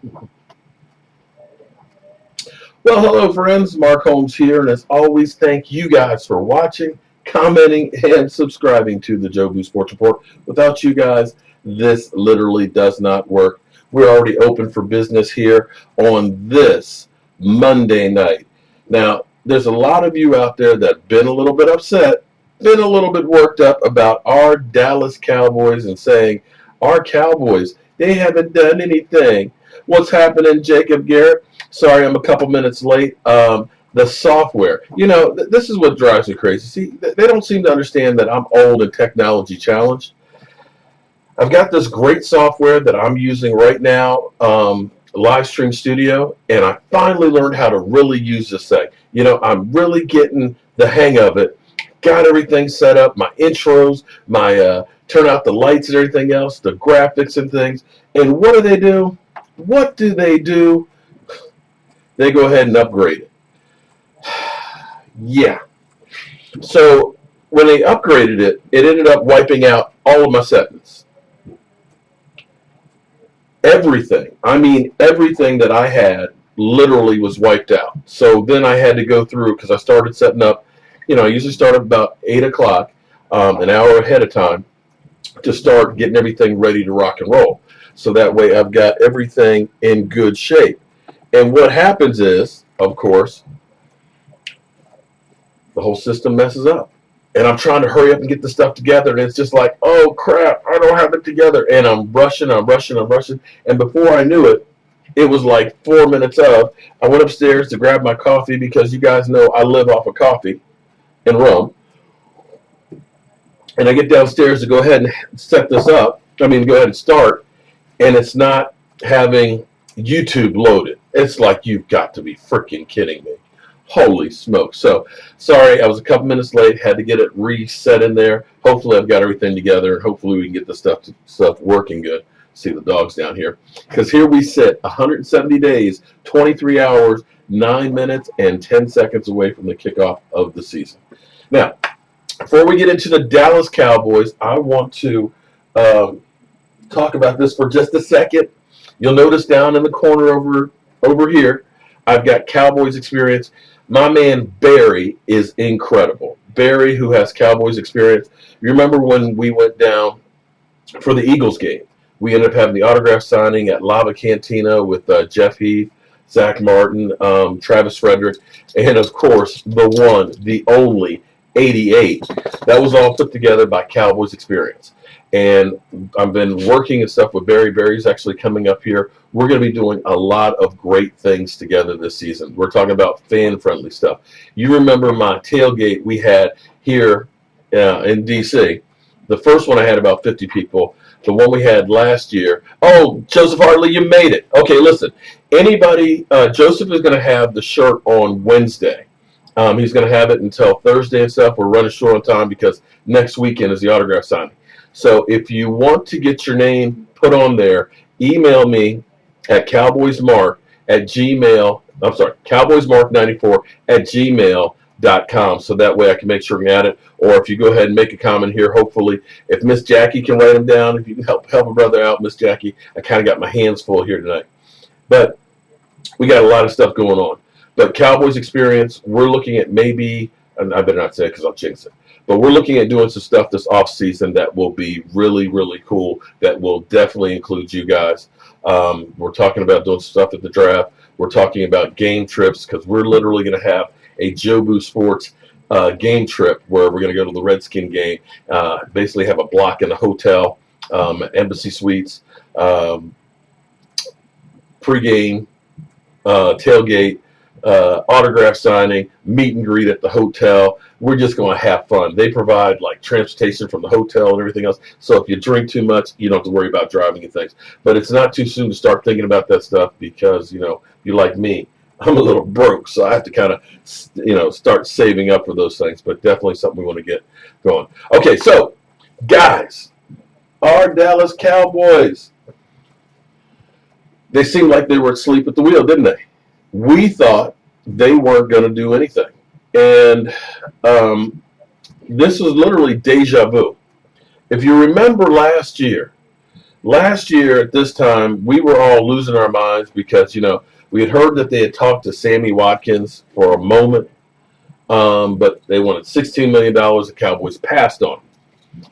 Well, hello, friends. Mark Holmes here, and as always, thank you guys for watching, commenting, and subscribing to the Jobu Sports Report. Without you guys, this literally does not work. We're already open for business here on this Monday night. Now, there's a lot of you out there that have been a little bit upset, been a little bit worked up about our Dallas Cowboys and saying, our Cowboys, they haven't done anything. What's happening, Jacob Garrett? Sorry, I'm a couple minutes late. The software. This is what drives me crazy. See, they don't seem to understand that I'm old and technology challenged. I've got this great software that I'm using right now, Livestream Studio, and I finally learned how to really use this thing. I'm really getting the hang of it. Got everything set up, my intros, my turn out the lights and everything else, the graphics and things. And what do they do? What do they do? They go ahead and upgrade it. Yeah. So when they upgraded it, it ended up wiping out all of my settings. Everything. I mean, everything that I had literally was wiped out. So then I had to go through, because I started setting up, I usually start at about 8 o'clock, an hour ahead of time, to start getting everything ready to rock and roll. So that way I've got everything in good shape. And what happens is, of course, the whole system messes up. And I'm trying to hurry up and get the stuff together. And it's just like, oh, crap, I don't have it together. And I'm rushing. And before I knew it, it was like 4 minutes of, I went upstairs to grab my coffee because you guys know I live off of coffee in Rome. And I get downstairs to go ahead and set this up. Go ahead and start. And it's not having YouTube loaded. It's like, you've got to be freaking kidding me. Holy smoke. So, sorry, I was a couple minutes late. Had to get it reset in there. Hopefully, I've got everything together, and hopefully we can get the stuff working good. See the dogs down here. Because here we sit, 170 days, 23 hours, 9 minutes, and 10 seconds away from the kickoff of the season. Now, before we get into the Dallas Cowboys, I want to talk about this for just a second. You'll notice down in the corner over here, I've got Cowboys experience. My man Barry is incredible. Barry, who has Cowboys experience. You remember when we went down for the Eagles game? We ended up having the autograph signing at Lava Cantina with Jeff Heath, Zach Martin, Travis Frederick, and of course the one, the only 88. That was all put together by Cowboys experience. And I've been working and stuff with Barry. Barry's actually coming up here. We're going to be doing a lot of great things together this season. We're talking about fan-friendly stuff. You remember my tailgate we had here in D.C. The first one I had about 50 people. The one we had last year. Oh, Joseph Hartley, you made it. Okay, listen. Anybody, Joseph is going to have the shirt on Wednesday. He's going to have it until Thursday and stuff. We're running short on time because next weekend is the autograph signing. So if you want to get your name put on there, email me at cowboysmark94@gmail.com. So that way I can make sure we add it. Or if you go ahead and make a comment here, hopefully, if Miss Jackie can write them down, if you can help a brother out, Miss Jackie, I kind of got my hands full here tonight. But we got a lot of stuff going on. But Cowboys experience, we're looking at maybe, and I better not say it because I'll jinx it, but we're looking at doing some stuff this offseason that will be really, really cool, that will definitely include you guys. We're talking about doing stuff at the draft. We're talking about game trips because we're literally going to have a Jobu Sports game trip where we're going to go to the Redskin game, basically have a block in the hotel, Embassy Suites, pregame, tailgate, autograph signing, meet and greet at the hotel. We're just going to have fun. They provide like transportation from the hotel and everything else. So if you drink too much, you don't have to worry about driving and things. But it's not too soon to start thinking about that stuff because, you like me, I'm a little broke. So I have to kind of, start saving up for those things. But definitely something we want to get going. Okay, so guys, our Dallas Cowboys, they seemed like they were asleep at the wheel, didn't they? We thought they weren't going to do anything. And this was literally deja vu. If you remember last year, Last year at this time, we were all losing our minds because, we had heard that they had talked to Sammy Watkins for a moment, but they wanted $16 million. The Cowboys passed on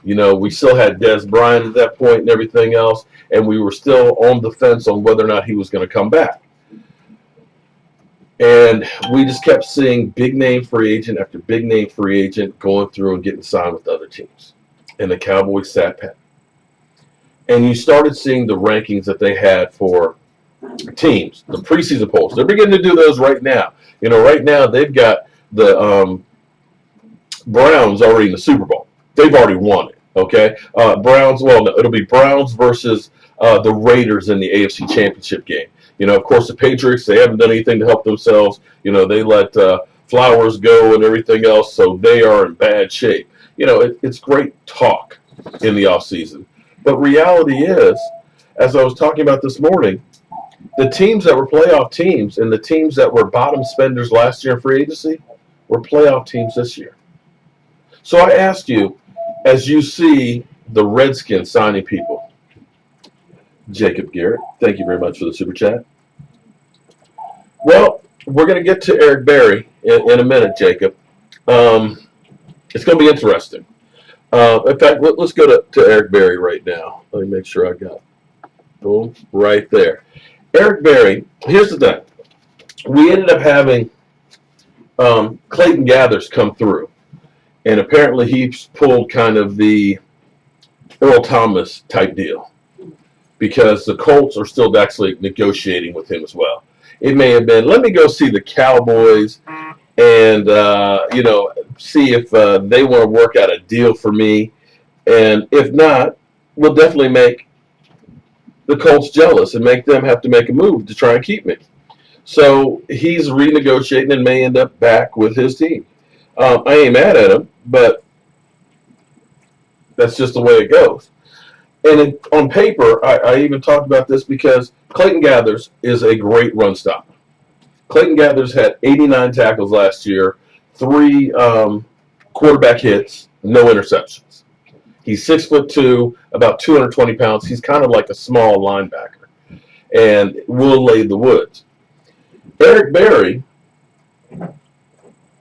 him. We still had Des Bryant at that point and everything else, and we were still on the fence on whether or not he was going to come back. And we just kept seeing big name free agent after big name free agent going through and getting signed with other teams. And the Cowboys sat pat. And you started seeing the rankings that they had for teams, the preseason polls. They're beginning to do those right now. Right now they've got the Browns already in the Super Bowl. They've already won it, okay? Browns, well, no, it'll be Browns versus the Raiders in the AFC Championship game. Of course, the Patriots, they haven't done anything to help themselves. They let Flowers go and everything else, so they are in bad shape. It's great talk in the offseason. But reality is, as I was talking about this morning, the teams that were playoff teams and the teams that were bottom spenders last year in free agency were playoff teams this year. So I ask you, as you see the Redskins signing people, Jacob Garrett, thank you very much for the super chat. Well, we're going to get to Eric Berry in a minute, Jacob. It's going to be interesting. In fact, let's go to Eric Berry right now. Let me make sure I got boom right there. Eric Berry, here's the thing. We ended up having Clayton Gathers come through. And apparently he's pulled kind of the Earl Thomas type deal because the Colts are still actually negotiating with him as well. It may have been, let me go see the Cowboys and, see if they want to work out a deal for me. And if not, we'll definitely make the Colts jealous and make them have to make a move to try and keep me. So he's renegotiating and may end up back with his team. I ain't mad at him, but that's just the way it goes. And on paper, I even talked about this because Clayton Gathers is a great run stopper. Clayton Gathers had 89 tackles last year, 3 quarterback hits, no interceptions. He's 6'2", about 220 pounds. He's kind of like a small linebacker and will lay the woods. Eric Berry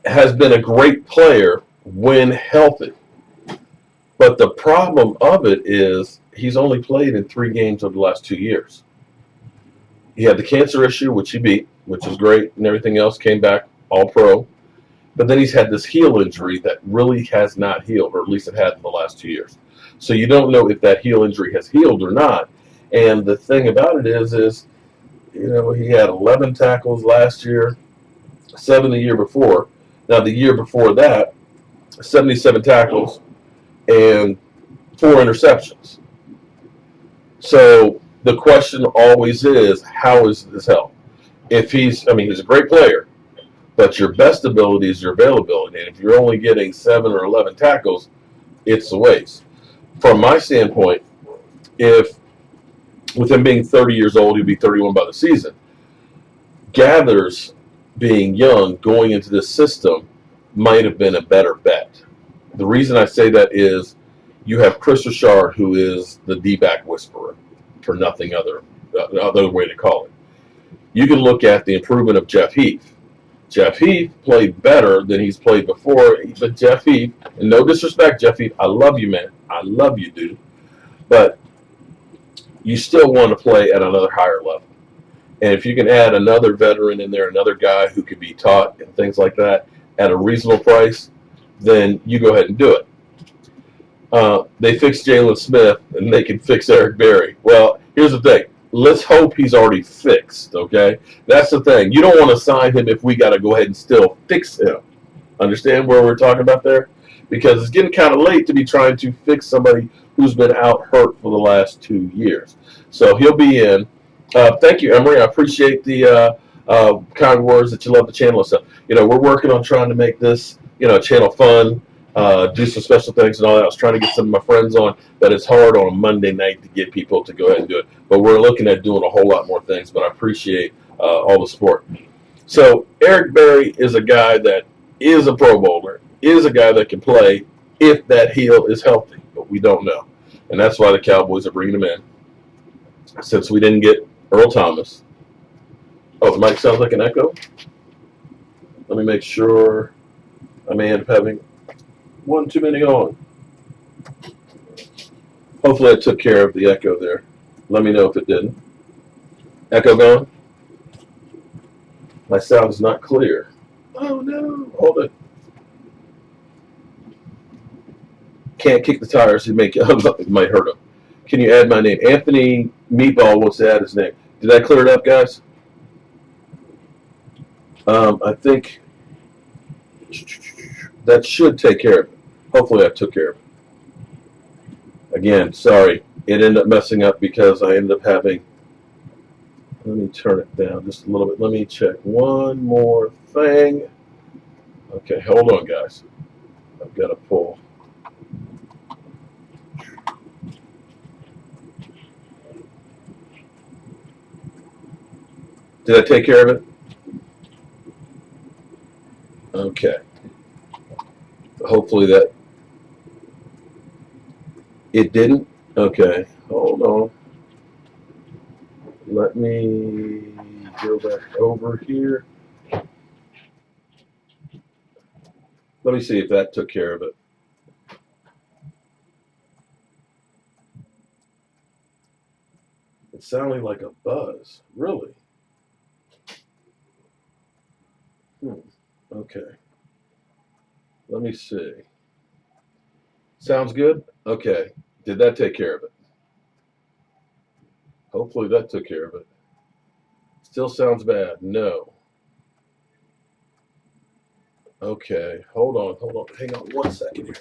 has been a great player when healthy. But the problem of it is he's only played in 3 games over the last 2 years. He had the cancer issue, which he beat, which is great, and everything else came back all pro. But then he's had this heel injury that really has not healed, or at least it had in the last 2 years. So you don't know if that heel injury has healed or not. And the thing about it is he had 11 tackles last year, 7 the year before. Now, the year before that, 77 tackles and 4 interceptions. So the question always is, how is his health? He's a great player, but your best ability is your availability. And if you're only getting 7 or 11 tackles, it's a waste. From my standpoint, if with him being 30 years old, he'd be 31 by the season. Gathers, being young, going into this system might have been a better bet. The reason I say that is you have Chris Richard, who is the D-back whisperer, for nothing other way to call it. You can look at the improvement of Jeff Heath. Jeff Heath played better than he's played before, but Jeff Heath, and no disrespect, Jeff Heath, I love you, man. I love you, dude. But you still want to play at another higher level. And if you can add another veteran in there, another guy who can be taught and things like that at a reasonable price, then you go ahead and do it. They fixed Jalen Smith, and they can fix Eric Berry. Well, here's the thing. Let's hope he's already fixed, okay? That's the thing. You don't want to sign him if we got to go ahead and still fix him. Understand where we're talking about there? Because it's getting kind of late to be trying to fix somebody who's been out hurt for the last 2 years. So he'll be in. Thank you, Emery. I appreciate the kind words that you love the channel and stuff. We're working on trying to make this, channel fun, do some special things and all that. I was trying to get some of my friends on, but it's hard on a Monday night to get people to go ahead and do it. But we're looking at doing a whole lot more things, but I appreciate all the support. So Eric Berry is a guy that is a Pro Bowler, is a guy that can play if that heel is healthy, but we don't know. And that's why the Cowboys are bringing him in. since we didn't get Earl Thomas. Oh, the mic sounds like an echo. Let me make sure. I may end up having one too many on. Hopefully I took care of the echo there. Let me know if it didn't. Echo gone? My sound is not clear. Oh no, hold it. Can't kick the tires. It might hurt him. Can you add my name? Anthony Meatball wants to add his name. Did I clear it up, guys? I think that should take care of it. Hopefully I took care of it. Again, sorry. It ended up messing up because I ended up having... Let me turn it down just a little bit. Let me check one more thing. Okay, hold on, guys. I've got to pull. Did I take care of it? Okay. Hopefully that... It didn't? Okay, hold on. Let me go back over here. Let me see if that took care of it. It's sounding like a buzz. Really? Okay. Let me see. Sounds good? Okay. Did that take care of it? Hopefully that took care of it. Still sounds bad. No. Okay. Hold on. Hang on 1 second here.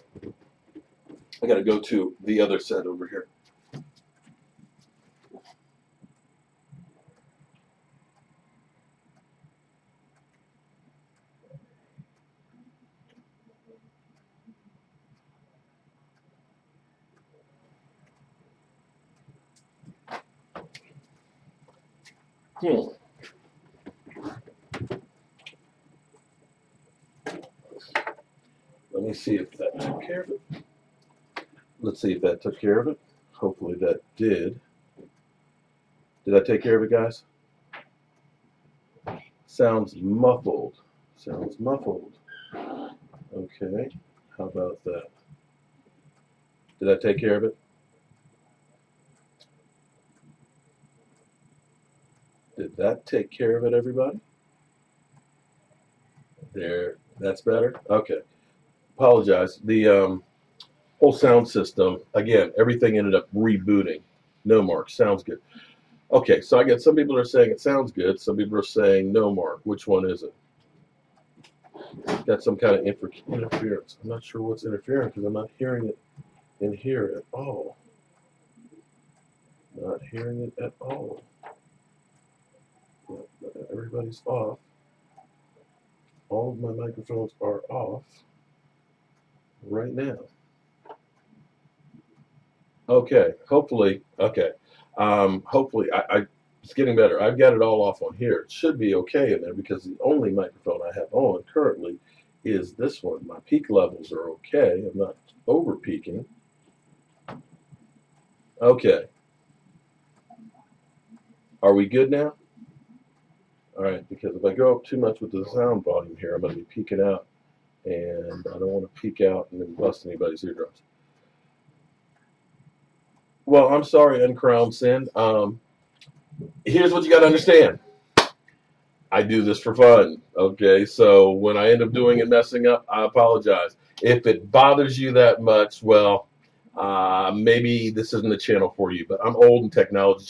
I got to go to the other set over here. Let me see if that took care of it. Let's see if that took care of it. Hopefully that did. Did I take care of it, guys? Sounds muffled. Sounds muffled. Okay. How about that? Did I take care of it? Did that take care of it, everybody? There. That's better? Okay. Apologize. The whole sound system, again, everything ended up rebooting. No mark. Sounds good. Okay, so I get some people are saying it sounds good. Some people are saying no mark. Which one is it? Got some kind of interference. I'm not sure what's interfering because I'm not hearing it in here at all. Not hearing it at all. Everybody's off. All of my microphones are off right now. Okay, hopefully, okay. Hopefully, it's getting better. I've got it all off on here. It should be okay in there because the only microphone I have on currently is this one. My peak levels are okay. I'm not over peaking. Okay. Are we good now? All right, because if I go up too much with the sound volume here, I'm going to be peaking out, and I don't want to peak out and then bust anybody's eardrums. Well, I'm sorry, Uncrowned Sin. Here's what you got to understand. I do this for fun, okay? So when I end up doing it messing up, I apologize. If it bothers you that much, well, maybe this isn't the channel for you, but I'm old in technology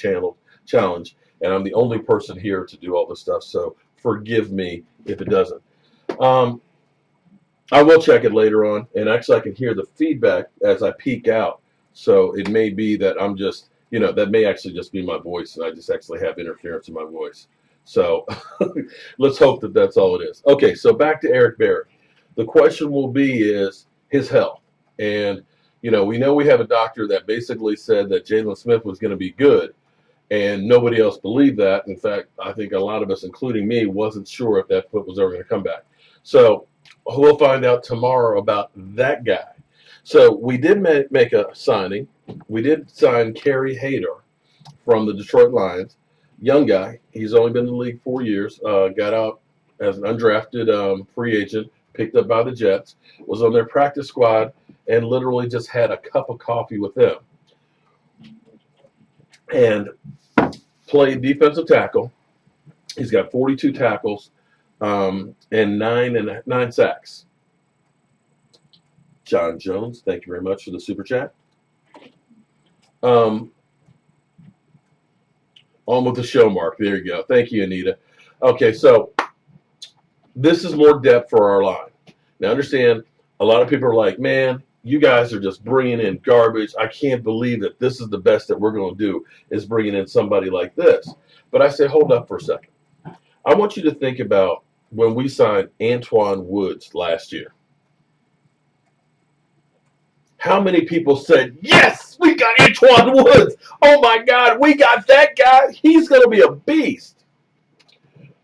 challenge, and I'm the only person here to do all this stuff, so forgive me if it doesn't. I will check it later on, and actually I can hear the feedback as I peek out, so it may be that I'm just, that may actually just be my voice, and I just actually have interference in my voice. So let's hope that that's all it is. Okay, so back to Eric Berry. The question will be is his health. And, we know we have a doctor that basically said that Jalen Smith was going to be good, and nobody else believed that. In fact, I think a lot of us, including me, wasn't sure if that foot was ever going to come back. So we'll find out tomorrow about that guy. So we did make a signing. We did sign Kerry Hyder from the Detroit Lions. Young guy. He's only been in the league 4 years. Got out as an undrafted free agent, picked up by the Jets, was on their practice squad, and literally just had a cup of coffee with them. And played defensive tackle. He's got 42 tackles and nine sacks. John Jones, thank you very much for the super chat. On with the show, Mark. There you go. Thank you, Anita. Okay, so this is more depth for our line. Now, understand, a lot of people are like, man, you guys are just bringing in garbage. I can't believe that this is the best that we're going to do is bringing in somebody like this. But I say, hold up for a second. I want you to think about when we signed Antoine Woods last year. How many people said, yes, we got Antoine Woods. Oh, my God, we got that guy. He's going to be a beast.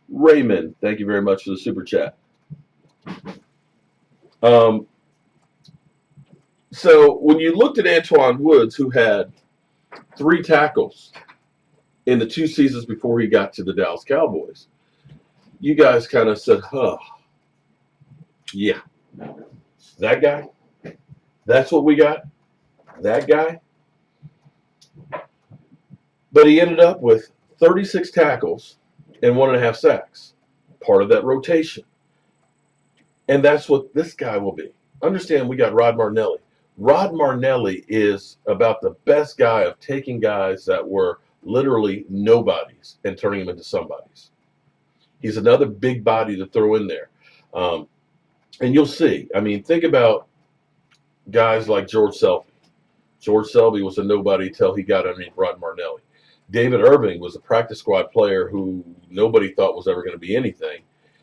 Raymond, thank you very much for the super chat. So when you looked at Antoine Woods, who had 3 tackles in the 2 seasons before he got to the Dallas Cowboys, you guys kind of said, huh, yeah, that guy, that's what we got, that guy. But he ended up with 36 tackles and 1.5 sacks, part of that rotation. And that's what this guy will be. Understand, we got Rod Martinelli. Rod Martinelli is about the best guy of taking guys that were literally nobodies and turning them into somebodies. He's another big body to throw in there. And you'll see. I mean, think about guys like George Selby. George Selby was a nobody till he got underneath Rod Martinelli. David Irving was a practice squad player who nobody thought was ever going to be anything.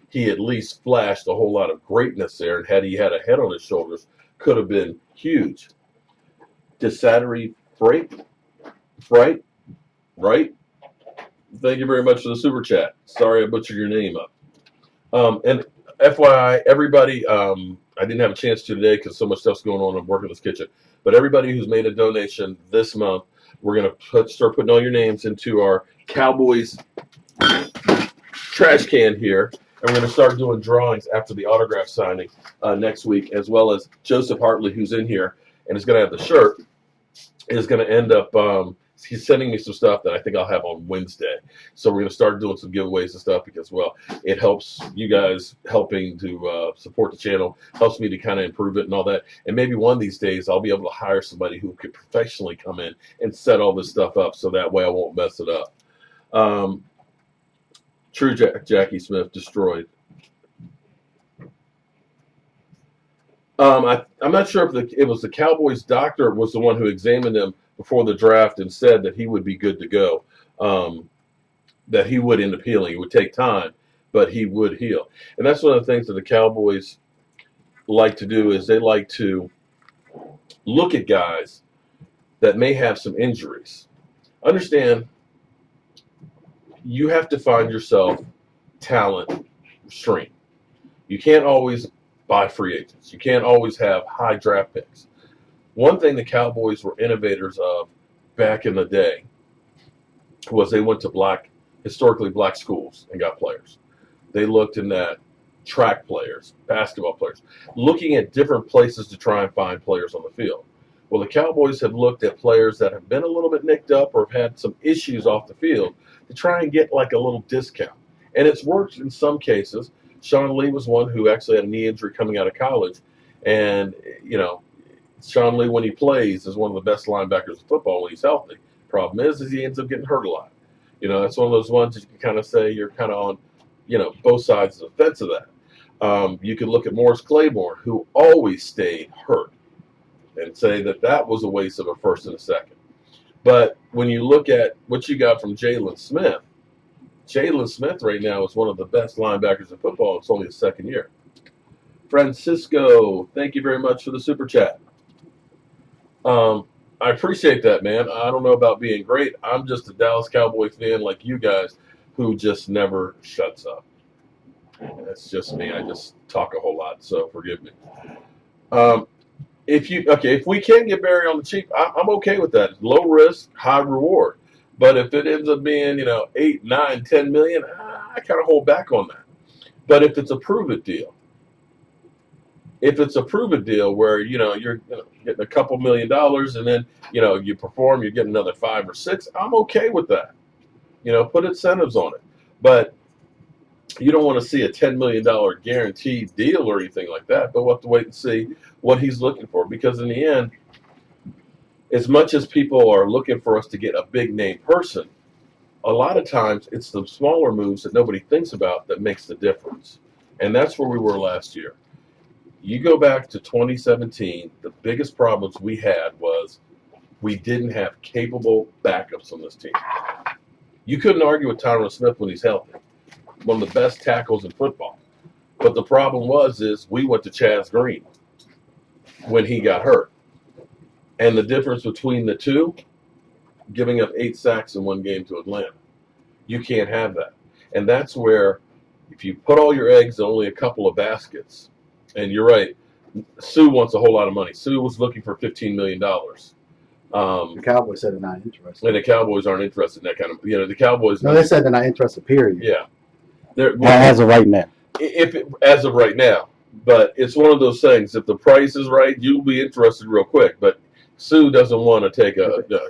He at least flashed a whole lot of greatness there, and had he had a head on his shoulders, could have been huge. Desattery Fright? Right? Thank you very much for the super chat. Sorry I butchered your name up. And FYI, everybody, I didn't have a chance to today because so much stuff's going on. I'm working this kitchen. But everybody who's made a donation this month, we're going to start putting all your names into our Cowboys trash can here. And we're going to start doing drawings after the autograph signing next week, as well as Joseph Hartley, who's in here and is going to have the shirt, is going to end up he's sending me some stuff that I think I'll have on Wednesday. So we're going to start doing some giveaways and stuff because, well, it helps you guys helping to support the channel, helps me to kind of improve it and all that. And maybe one of these days I'll be able to hire somebody who could professionally come in and set all this stuff up so that way I won't mess it up. True Jackie Smith destroyed. I'm not sure if it was the Cowboys doctor was the one who examined him before the draft and said that he would be good to go, that he would end up healing. It would take time, but he would heal. And that's one of the things that the Cowboys like to do is they like to look at guys that may have some injuries. Understand, you have to find yourself talent stream. You can't always buy free agents. You can't always have high draft picks. One thing the Cowboys were innovators of back in the day was they went to historically black schools and got players. They looked in that track players, basketball players, looking at different places to try and find players on the field. Well, the Cowboys have looked at players that have been a little bit nicked up or have had some issues off the field to try and get like a little discount. And it's worked in some cases. Sean Lee was one who actually had a knee injury coming out of college. And, you know, Sean Lee, when he plays, is one of the best linebackers in football when he's healthy. Problem is he ends up getting hurt a lot. You know, that's one of those ones that you can kind of say you're kind of on, you know, both sides of the fence of that. You could look at Morris Claiborne, who always stayed hurt, and say that that was a waste of a first and a second. But when you look at what you got from Jalen Smith right now is one of the best linebackers in football. It's only his second year. Francisco, thank you very much for the super chat. I appreciate that, man. I don't know about being great. I'm just a Dallas Cowboy fan like you guys who just never shuts up. That's just me. I just talk a whole lot, so forgive me. If we can't get Barry on the cheap, I'm okay with that. Low risk, high reward. But if it ends up being, 8, 9, 10 million, I kind of hold back on that. But if it's a prove it deal, where you're getting a couple $1,000,000 and then you perform, you get another 5 or 6, I'm okay with that. Put incentives on it, but you don't want to see a $10 million guaranteed deal or anything like that. But we'll have to wait and see what he's looking for, because in the end, as much as people are looking for us to get a big name person, a lot of times it's the smaller moves that nobody thinks about that makes the difference. And that's where we were last year. You go back to 2017, the biggest problems we had was we didn't have capable backups on this team. You couldn't argue with Tyron Smith when he's healthy, one of the best tackles in football. But the problem is we went to Chaz Green when he got hurt. And the difference between the two, giving up 8 sacks in one game to Atlanta. You can't have that. And that's where, if you put all your eggs in only a couple of baskets, and you're right, Sue wants a whole lot of money. Sue was looking for $15 million. The Cowboys said they're not interested. And the Cowboys aren't interested in that kind of, the Cowboys. No, they said they're not interested, period. Yeah. As of right now. As of right now. But it's one of those things. If the price is right, you'll be interested real quick. But Sue doesn't want to take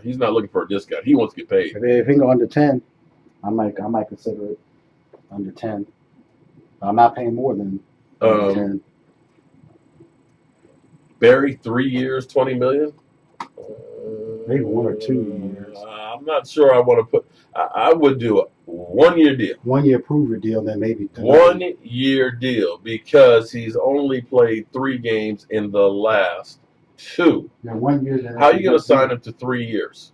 he's not looking for a discount. He wants to get paid. If he can go under 10, I might consider it under 10. I'm not paying more than under 10. Barry, 3 years, $20 million. Maybe 1 or 2 years. I'm not sure I want to put. I would do a 1 year deal. 1 year prove deal, then maybe 1 year deal, because he's only played 3 games in the last 2. Now 1 year. How are you going to sign him to 3 years?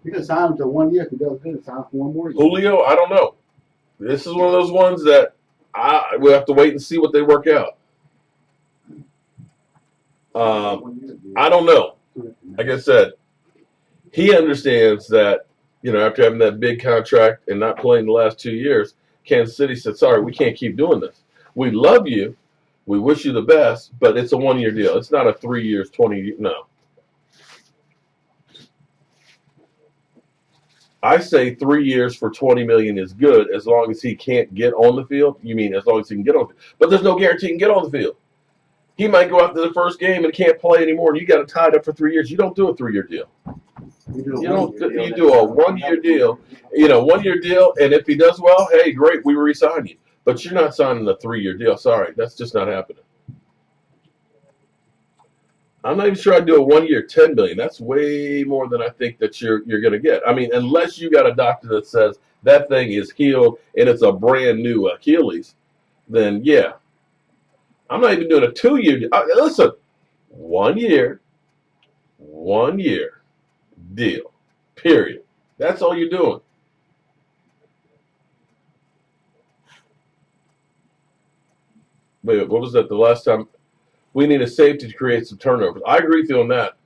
You can sign him to 1 year if he does good. Sign for 1 more year. Julio, I don't know. This is one of those ones that we'll have to wait and see what they work out. I don't know. Like I said, he understands that, after having that big contract and not playing the last 2 years, Kansas City said, sorry, we can't keep doing this. We love you. We wish you the best, but it's a 1 year deal. It's not a 3 years, 20, no. I say 3 years for $20 million is good, as long as he can't get on the field. You mean as long as he can get on the field. But there's no guarantee he can get on the field. He might go out to the first game and can't play anymore, and you got to tie it up for 3 years. You don't do a 3 year deal. You do a 1 year deal. 1 year deal, and if he does well, hey, great, we re-sign you. But you're not signing a 3 year deal. Sorry, that's just not happening. I'm not even sure I'd do a 1 year, $10 million. That's way more than I think that you're going to get. I mean, unless you got a doctor that says that thing is healed and it's a brand new Achilles, then yeah. I'm not even doing a 2 year deal. Listen, 1 year deal, period. That's all you're doing. Wait, what was that the last time? We need a safety to create some turnovers. I agree with you on that.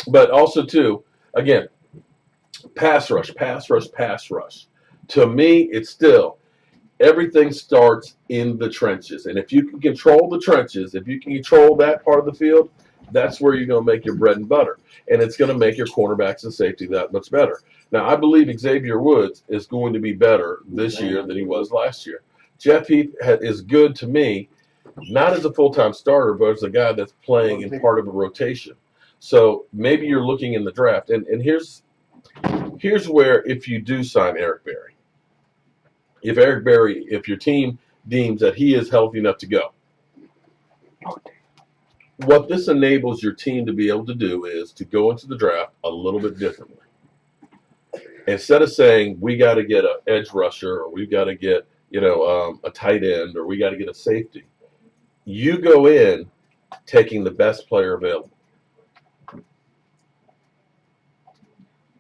But also, too, again, pass rush. To me, it's still, everything starts in the trenches. And if you can control the trenches, if you can control that part of the field, that's where you're going to make your bread and butter. And it's going to make your cornerbacks and safety that much better. Now, I believe Xavier Woods is going to be better this year than he was last year. Jeff Heath is good to me, not as a full-time starter, but as a guy that's playing in part of a rotation. So maybe you're looking in the draft. And here's where, if you do sign Eric Berry, if your team deems that he is healthy enough to go, what this enables your team to be able to do is to go into the draft a little bit differently. Instead of saying, we got to get an edge rusher, or we've got to get, a tight end, or we got to get a safety, you go in taking the best player available.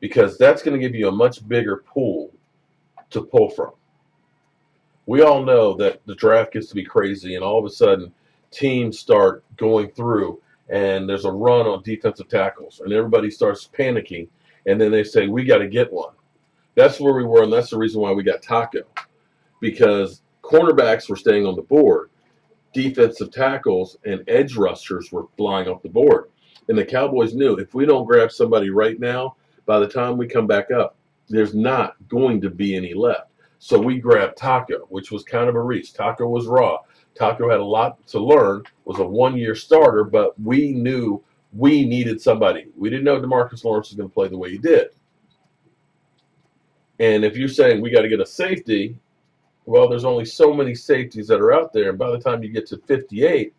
Because that's going to give you a much bigger pool to pull from. We all know that the draft gets to be crazy, and all of a sudden teams start going through, and there's a run on defensive tackles, and everybody starts panicking, and then they say, we got to get one. That's where we were, and that's the reason why we got Taco. Because cornerbacks were staying on the board, defensive tackles and edge rushers were flying off the board. And the Cowboys knew, if we don't grab somebody right now, By the time we come back up, there's not going to be any left. So we grabbed Taco, which was kind of a reach. Taco was raw. Taco had a lot to learn, was a one-year starter, but we knew we needed somebody. We didn't know DeMarcus Lawrence was going to play the way he did. And if you're saying we got to get a safety, well, there's only so many safeties that are out there. And by the time you get to 58,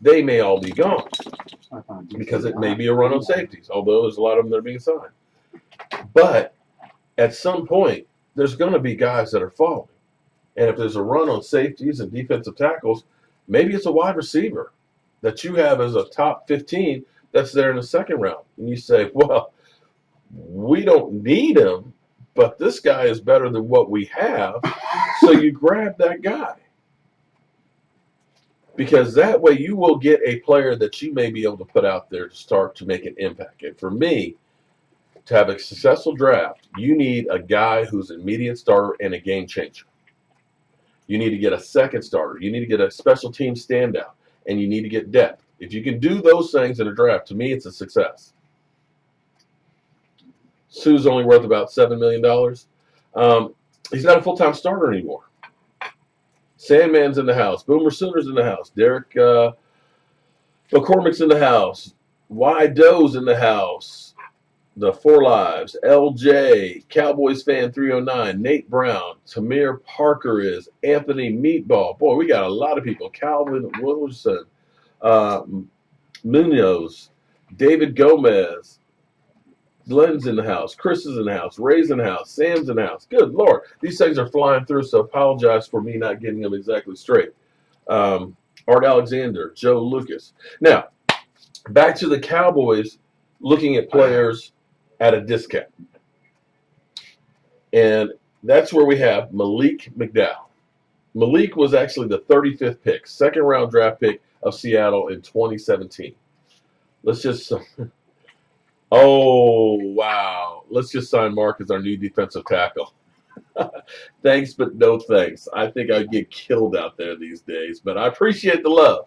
they may all be gone because it may be a run on safeties, although there's a lot of them that are being signed. But at some point, there's going to be guys that are falling. And if there's a run on safeties and defensive tackles, maybe it's a wide receiver that you have as a top 15 that's there in the second round. And you say, well, we don't need him, but this guy is better than what we have. So you grab that guy. Because that way you will get a player that you may be able to put out there to start to make an impact. And for me, to have a successful draft, you need a guy who's an immediate starter and a game changer. You need to get a second starter. You need to get a special team standout. And you need to get depth. If you can do those things in a draft, to me, it's a success. Sue's only worth about $7 million. He's not a full-time starter anymore. Sandman's in the house. Boomer Sooner's in the house. Derek McCormick's in the house. Y Doe's in the house. The Four Lives. LJ. Cowboys fan 309. Nate Brown. Tamir Parker is. Anthony Meatball. Boy, we got a lot of people. Calvin Wilson. Munoz. David Gomez. Glenn's in the house. Chris is in the house. Ray's in the house. Sam's in the house. Good Lord. These things are flying through, so apologize for me not getting them exactly straight. Art Alexander, Joe Lucas. Now, back to the Cowboys looking at players at a discount. And that's where we have Malik McDowell. Malik was actually the 35th pick, second-round draft pick of Seattle in 2017. Let's just... Oh, wow. Let's just sign Mark as our new defensive tackle. Thanks, but no thanks. I think I'd get killed out there these days, but I appreciate the love.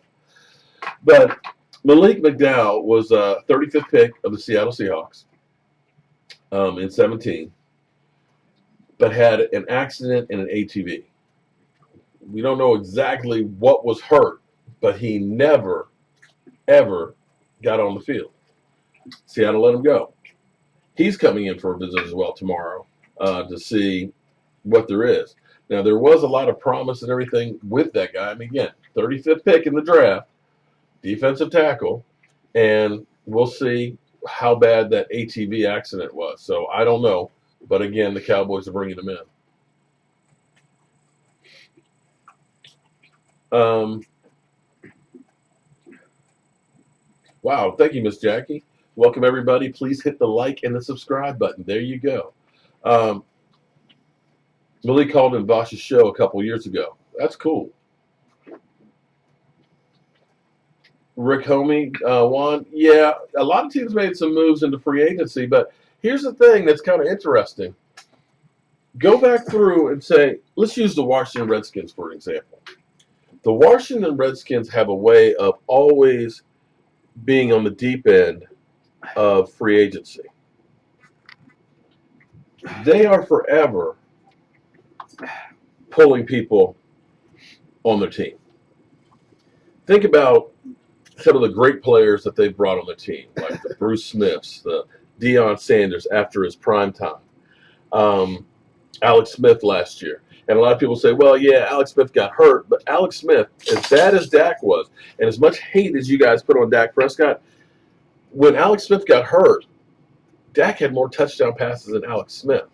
But Malik McDowell was a 35th pick of the Seattle Seahawks in 17, but had an accident in an ATV. We don't know exactly what was hurt, but he never, ever got on the field. Seattle let him go. He's coming in for a visit as well tomorrow to see what there is. Now, there was a lot of promise and everything with that guy. I mean, again, 35th pick in the draft, defensive tackle, and we'll see how bad that ATV accident was. So I don't know. But, again, the Cowboys are bringing him in. Wow, thank you, Miss Jackie. Welcome, everybody. Please hit the like and the subscribe button. There you go. Malik called in Bosch's show a couple years ago. That's cool. Rick Homey, Juan, yeah, a lot of teams made some moves into free agency, but here's the thing that's kind of interesting. Go back through and say, let's use the Washington Redskins for an example. The Washington Redskins have a way of always being on the deep end of free agency. They are forever pulling people on their team. Think about some of the great players that they've brought on their team, like the Bruce Smiths, the Deion Sanders after his prime time, Alex Smith last year. And a lot of people say, well, yeah, Alex Smith got hurt, but Alex Smith, as bad as Dak was, and as much hate as you guys put on Dak Prescott, when Alex Smith got hurt, Dak had more touchdown passes than Alex Smith.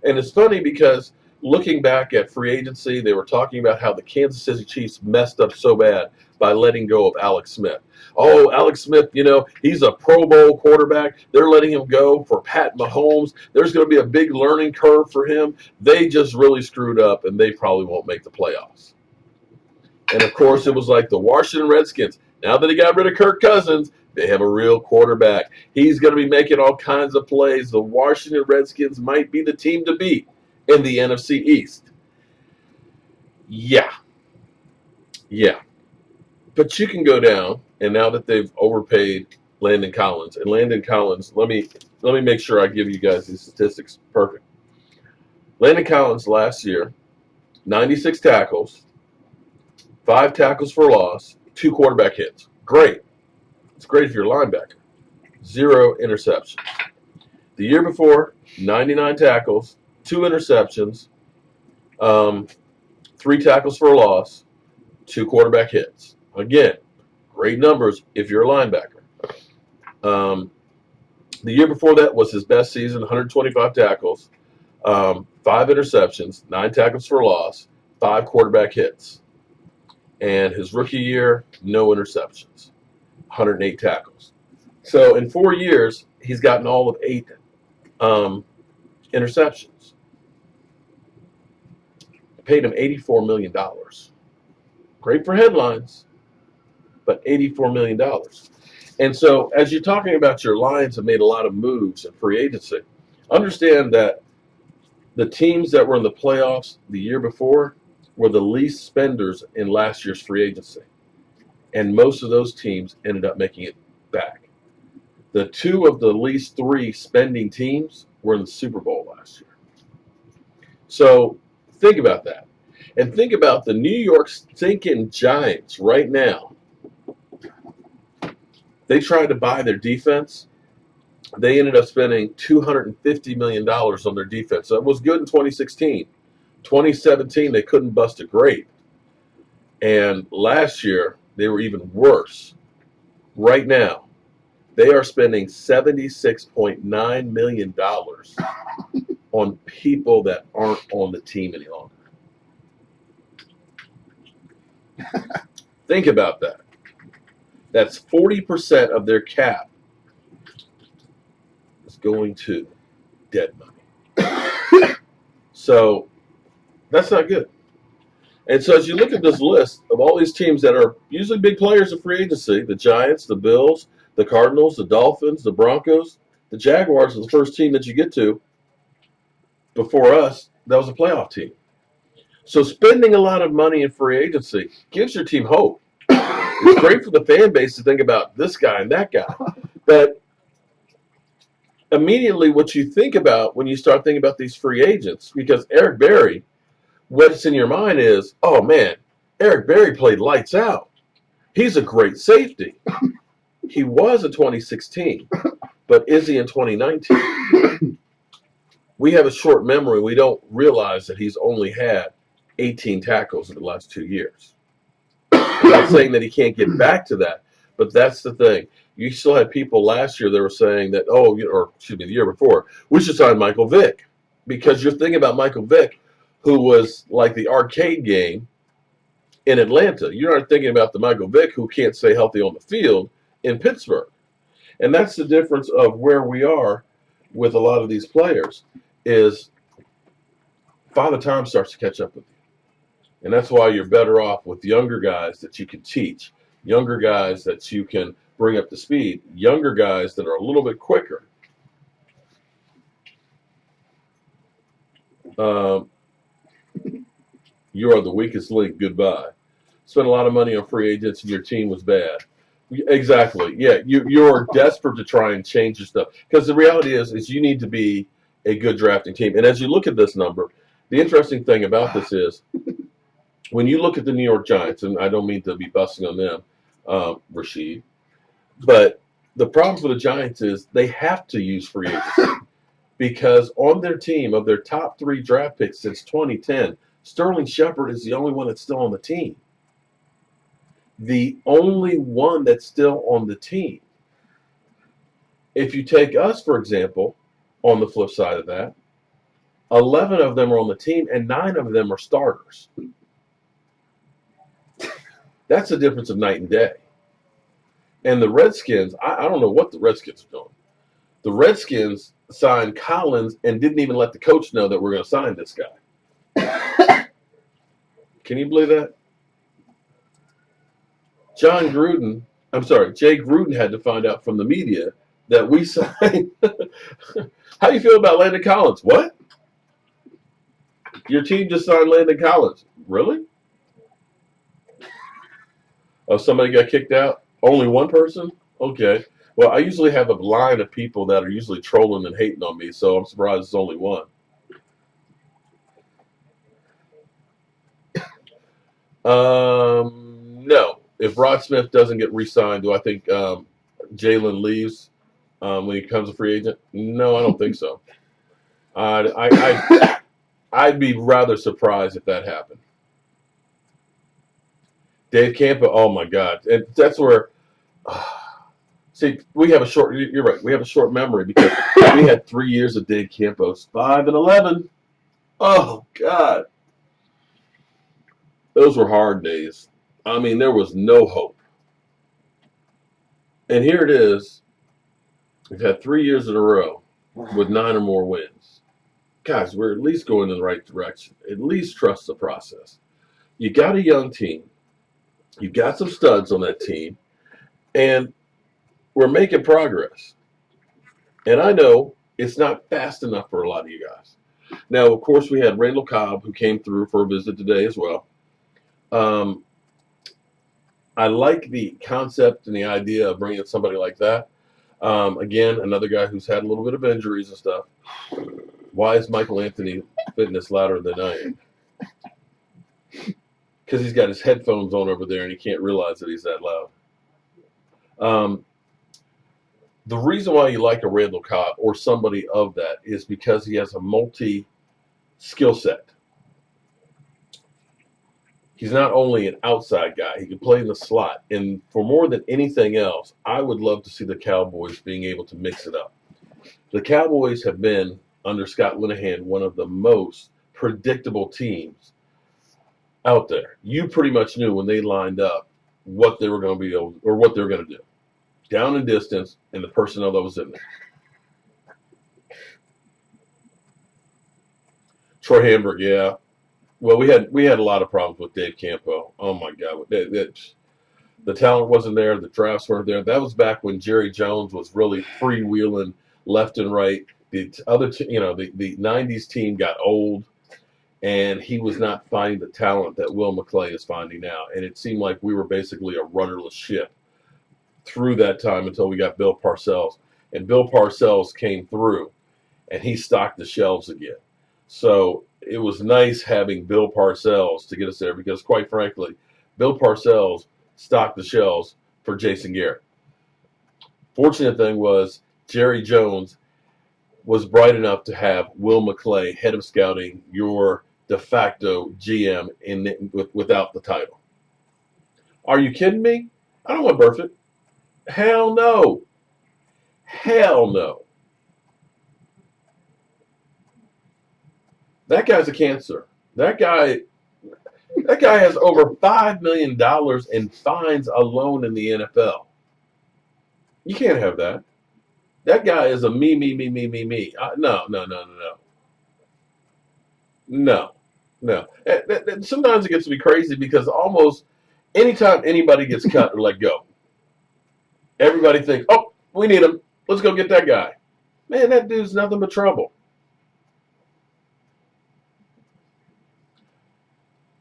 And it's funny because looking back at free agency, they were talking about how the Kansas City Chiefs messed up so bad by letting go of Alex Smith. Oh, Alex Smith, you know, he's a Pro Bowl quarterback. They're letting him go for Pat Mahomes. There's going to be a big learning curve for him. They just really screwed up, and they probably won't make the playoffs. And, of course, it was like the Washington Redskins. Now that he got rid of Kirk Cousins, they have a real quarterback. He's going to be making all kinds of plays. The Washington Redskins might be the team to beat in the NFC East. Yeah. But you can go down, and now that they've overpaid Landon Collins. And Landon Collins, let me make sure I give you guys these statistics perfect. Landon Collins last year, 96 tackles, 5 tackles for loss, 2 quarterback hits. Great. It's great if you're a linebacker. 0 interceptions. The year before, 99 tackles, 2 interceptions, 3 tackles for a loss, 2 quarterback hits. Again, great numbers if you're a linebacker. The year before that was his best season, 125 tackles, 5 interceptions, 9 tackles for loss, 5 quarterback hits. And his rookie year, no interceptions, 108 tackles. So in 4 years, he's gotten all of 8 interceptions. Paid him $84 million. Great for headlines, but $84 million. And so as you're talking about your Lions have made a lot of moves in free agency, understand that the teams that were in the playoffs the year before were the least spenders in last year's free agency. And most of those teams ended up making it back. The 2 of the least 3 spending teams were in the Super Bowl last year. So think about that. And think about the New York stinking Giants right now. They tried to buy their defense. They ended up spending $250 million on their defense. So it was good in 2016. 2017, they couldn't bust a grape. And last year, they were even worse. Right now, they are spending $76.9 million on people that aren't on the team any longer. Think about that. That's 40% of their cap is going to dead money. So that's not good. And so as you look at this list of all these teams that are usually big players in free agency, the Giants, the Bills, the Cardinals, the Dolphins, the Broncos, the Jaguars is the first team that you get to. Before us, that was a playoff team. So spending a lot of money in free agency gives your team hope. It's great for the fan base to think about this guy and that guy. But immediately what you think about when you start thinking about these free agents, because Eric Berry, what's in your mind is, oh man, Eric Berry played lights out. He's a great safety. He was in 2016, but is he in 2019? We have a short memory. We don't realize that he's only had 18 tackles in the last 2 years. I'm not saying that he can't get back to that, but that's the thing. You still had people last year that were saying that, the year before, we should sign Michael Vick. Because you're thinking about Michael Vick, who was like the arcade game in Atlanta. You aren't thinking about the Michael Vick who can't stay healthy on the field in Pittsburgh. And that's the difference of where we are with a lot of these players is Father Time starts to catch up with you. And that's why you're better off with younger guys that you can teach, younger guys that you can bring up to speed, younger guys that are a little bit quicker. You are the weakest link. Goodbye. Spent a lot of money on free agents and your team was bad. Exactly. Yeah, you're desperate to try and change your stuff. Because the reality is you need to be a good drafting team. And as you look at this number, the interesting thing about this is when you look at the New York Giants, and I don't mean to be busting on them, Rashid, but the problem for the Giants is they have to use free agency because on their team, of their top 3 draft picks since 2010, Sterling Shepard is the only one that's still on the team. The only one that's still on the team. If you take us, for example, on the flip side of that, 11 of them are on the team and 9 of them are starters. That's a difference of night and day. And the Redskins, I don't know what the Redskins are doing. The Redskins signed Collins and didn't even let the coach know that we're going to sign this guy. Can you believe that? Jay Gruden had to find out from the media that we signed. How do you feel about Landon Collins? What? Your team just signed Landon Collins. Really? Oh, somebody got kicked out? Only one person? Okay. Well, I usually have a line of people that are usually trolling and hating on me, so I'm surprised it's only one. No. If Rod Smith doesn't get re-signed, do I think Jalen leaves when he becomes a free agent? No, I don't think so. I'd be rather surprised if that happened. Dave Campo, oh my God, and that's where. See, we have a short. You're right. We have a short memory because we had 3 years of Dave Campos, 5-11. Oh God, those were hard days. I mean, there was no hope. And here it is. We've had 3 years in a row with 9 or more wins. Guys, we're at least going in the right direction. At least trust the process. You got a young team. You got some studs on that team, and we're making progress. And I know it's not fast enough for a lot of you guys. Now, of course, we had Randall Cobb, who came through for a visit today as well. I like the concept and the idea of bringing somebody like that. Again, another guy who's had a little bit of injuries and stuff. Why is Michael Anthony Fitness louder than I am? Because he's got his headphones on over there and he can't realize that he's that loud. The reason why you like a Randall Cobb or somebody of that is because he has a multi-skill set. He's not only an outside guy, he can play in the slot. And for more than anything else, I would love to see the Cowboys being able to mix it up. The Cowboys have been, under Scott Linehan, one of the most predictable teams out there. You pretty much knew when they lined up what they were going to be able, or what they were going to do. Down in distance, and the personnel that was in there. Troy Hamburg, yeah. Well, we had a lot of problems with Dave Campo. Oh my God, the talent wasn't there. The drafts weren't there. That was back when Jerry Jones was really freewheeling left and right. The other, the '90s team got old, and he was not finding the talent that Will McClay is finding now. And it seemed like we were basically a rudderless ship through that time until we got Bill Parcells. And Bill Parcells came through, and he stocked the shelves again. So it was nice having Bill Parcells to get us there because, quite frankly, Bill Parcells stocked the shelves for Jason Garrett. Fortunate thing was Jerry Jones was bright enough to have Will McClay, head of scouting, your de facto GM without the title. Are you kidding me? I don't want Burfitt. Hell no. Hell no. That guy's a cancer. That guy has over $5 million in fines alone in the NFL. You can't have that. That guy is a me. No. Sometimes it gets to be crazy because almost anytime anybody gets cut or let go, everybody thinks, oh, we need him. Let's go get that guy. Man, that dude's nothing but trouble.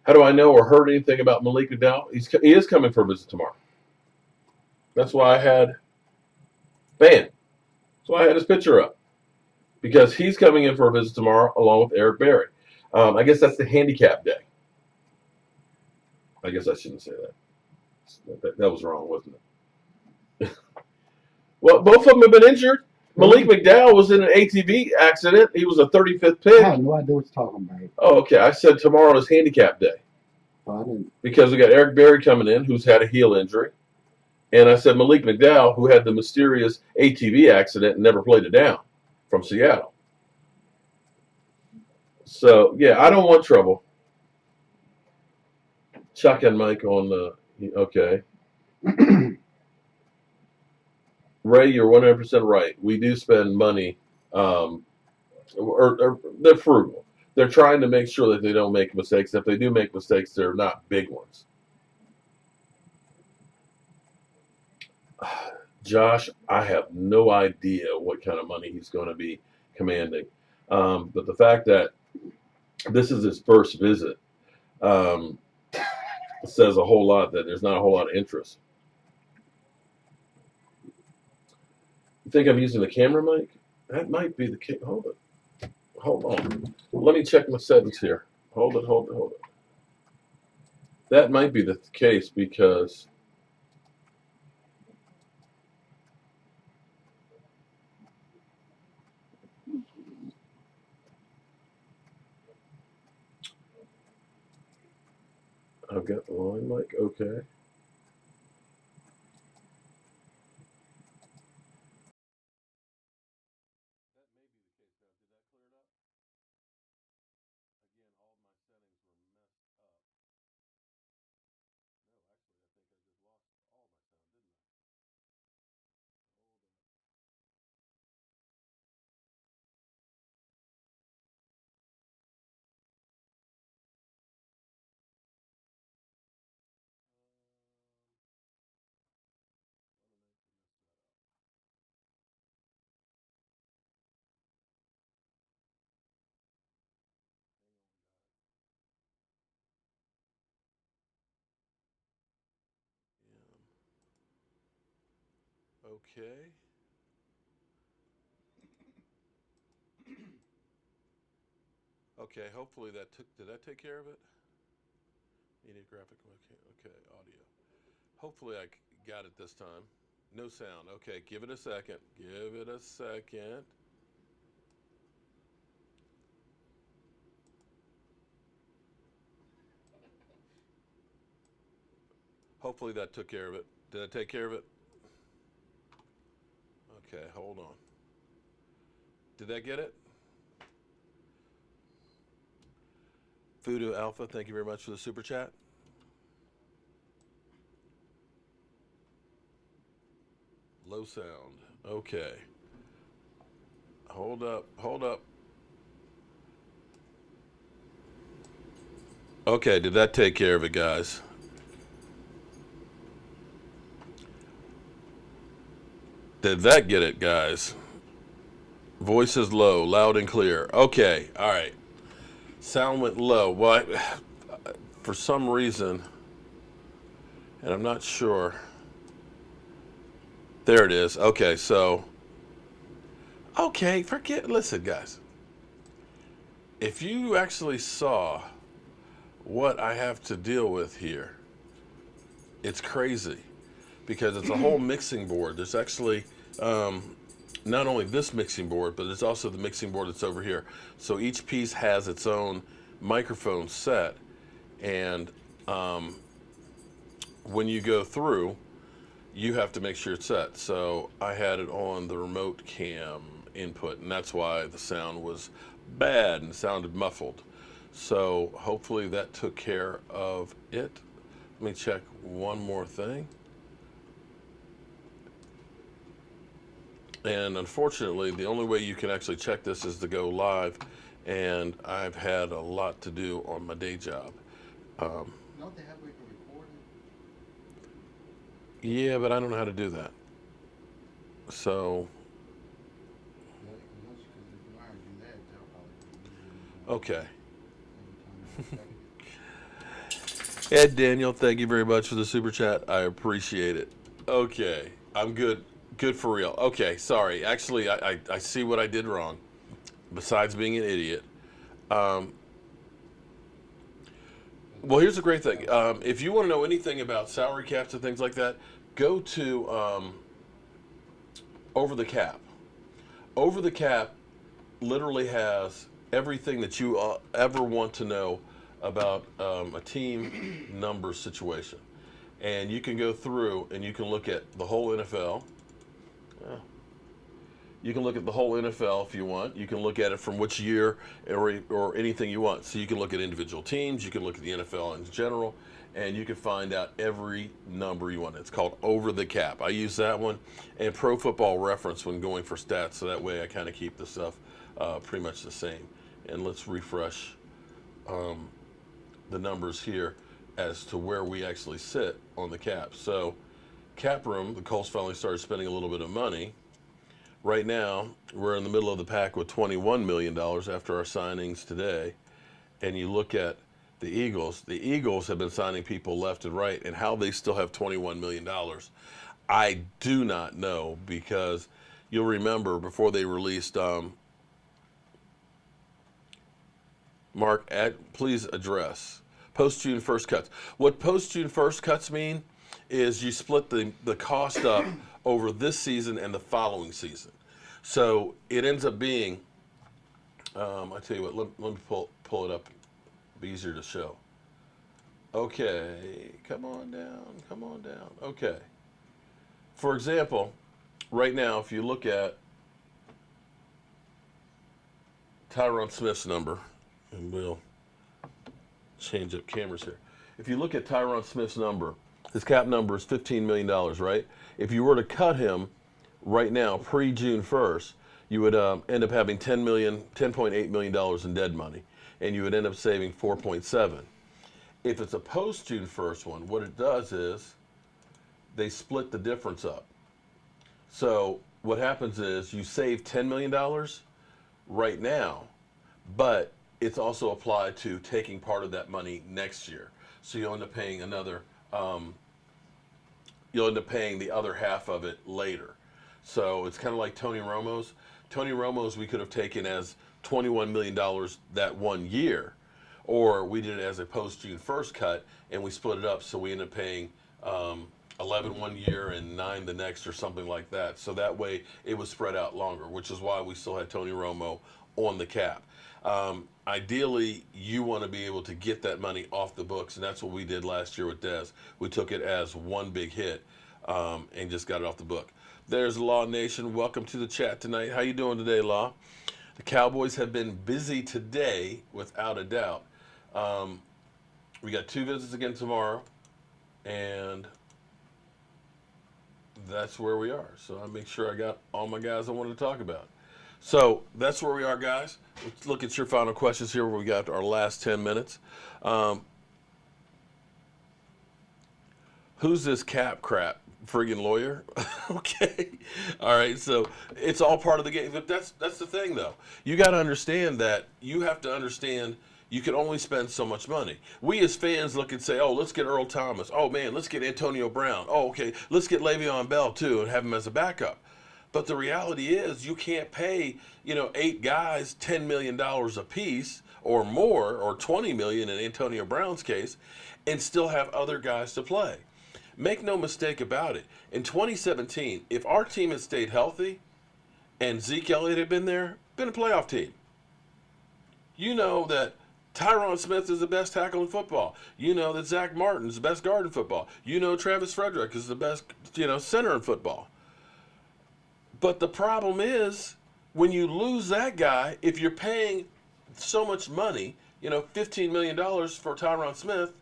How do I know or heard anything about Malik McDowell? He is coming for a visit tomorrow. That's why I had his picture up. Because he's coming in for a visit tomorrow along with Eric Berry. I guess that's the handicap day. I guess I shouldn't say that. That was wrong, wasn't it? Well, both of them have been injured. Malik McDowell was in an ATV accident. He was a 35th pick. I have no idea what you're talking about. Oh, okay. I said tomorrow is handicap day. I didn't. Because we got Eric Berry coming in, who's had a heel injury. And I said Malik McDowell, who had the mysterious ATV accident and never played it down from Seattle. So, yeah, I don't want trouble. Chuck and Mike on the okay. Ray, you're 100% right. We do spend money, or they're frugal. They're trying to make sure that they don't make mistakes. If they do make mistakes, they're not big ones. Josh, I have no idea what kind of money he's going to be commanding. But the fact that this is his first visit says a whole lot that there's not a whole lot of interest. You think I'm using the camera mic? That might be the case. Hold on. Let me check my settings here. Hold it. That might be the case because I've got the line mic. Okay. Okay. Okay, hopefully did that take care of it? Media graphic, okay, audio. Hopefully I got it this time. No sound. Okay, give it a second. Give it a second. Hopefully that took care of it. Did I take care of it? Okay, hold on. Did that get it? Voodoo Alpha, thank you very much for the super chat. Low sound. Okay. Hold up. Okay, did that take care of it, guys? Did that get it, guys? Voice is low, loud and clear. Okay, all right. Sound went low. Well, for some reason, and I'm not sure. There it is. Okay, so. Okay, listen, guys. If you actually saw what I have to deal with here, it's crazy because it's a whole mixing board. There's actually not only this mixing board, but it's also the mixing board that's over here. So each piece has its own microphone set, and when you go through, you have to make sure it's set. So I had it on the remote cam input, and that's why the sound was bad and sounded muffled. So hopefully that took care of it. Let me check one more thing. And unfortunately, the only way you can actually check this is to go live, and I've had a lot to do on my day job. Don't they have we can record it? Yeah, but I don't know how to do that. So, okay. Ed Daniel, thank you very much for the super chat. I appreciate it. Okay, I'm good. Good for real. Okay, sorry. Actually, I see what I did wrong. Besides being an idiot. Well, here's the great thing. If you want to know anything about salary caps and things like that, go to Over the Cap. Over the Cap literally has everything that you ever want to know about a team number situation. And you can go through and you can look at the whole NFL. You can look at the whole NFL if you want. You can look at it from which year or anything you want. So you can look at individual teams. You can look at the NFL in general. And you can find out every number you want. It's called Over the Cap. I use that one. And Pro Football Reference when going for stats. So that way I kind of keep the stuff pretty much the same. And let's refresh the numbers here as to where we actually sit on the cap. So cap room, the Colts finally started spending a little bit of money. Right now, we're in the middle of the pack with $21 million after our signings today. And you look at the Eagles have been signing people left and right, and how they still have $21 million. I do not know, because you'll remember before they released, Mark, please address post-June 1st cuts. What post-June 1st cuts mean is you split the cost up over this season and the following season. So it ends up being, I tell you what, let me pull it up. It'll be easier to show. Okay, come on down. Okay. For example, right now, if you look at Tyron Smith's number, and we'll change up cameras here. If you look at Tyron Smith's number, his cap number is $15 million, right? If you were to cut him right now, pre-June 1st, you would end up having $10.8 million in dead money, and you would end up saving 4.7. If it's a post-June 1st one, what it does is they split the difference up. So what happens is you save $10 million right now, but it's also applied to taking part of that money next year. So you'll end up paying you'll end up paying the other half of it later. So it's kind of like Tony Romo's. Tony Romo's we could have taken as $21 million that 1 year, or we did it as a post-June 1st cut, and we split it up, so we end up paying 11 1 year and 9 the next, or something like that. So that way it was spread out longer, which is why we still had Tony Romo on the cap. Ideally, you want to be able to get that money off the books, and that's what we did last year with Dez. We took it as one big hit and just got it off the book. There's Law Nation. Welcome to the chat tonight. How you doing today, Law? The Cowboys have been busy today, without a doubt. We got 2 visits again tomorrow, and that's where we are. So I make sure I got all my guys I wanted to talk about. So that's where we are, guys. Let's look at your final questions here where we got our last 10 minutes. Who's this cap crap? Friggin' lawyer? Okay. All right. So it's all part of the game. But that's the thing, though. You got to understand that you have to understand you can only spend so much money. We as fans look and say, oh, let's get Earl Thomas. Oh, man, let's get Antonio Brown. Oh, okay, let's get Le'Veon Bell, too, and have him as a backup. But the reality is you can't pay, 8 guys $10 million a piece or more, or $20 million in Antonio Brown's case, and still have other guys to play. Make no mistake about it. In 2017, if our team had stayed healthy and Zeke Elliott had been there, been a playoff team. You know that Tyron Smith is the best tackle in football. You know that Zach Martin's the best guard in football. You know Travis Frederick is the best, center in football. But the problem is, when you lose that guy, if you're paying so much money, $15 million for Tyron Smith,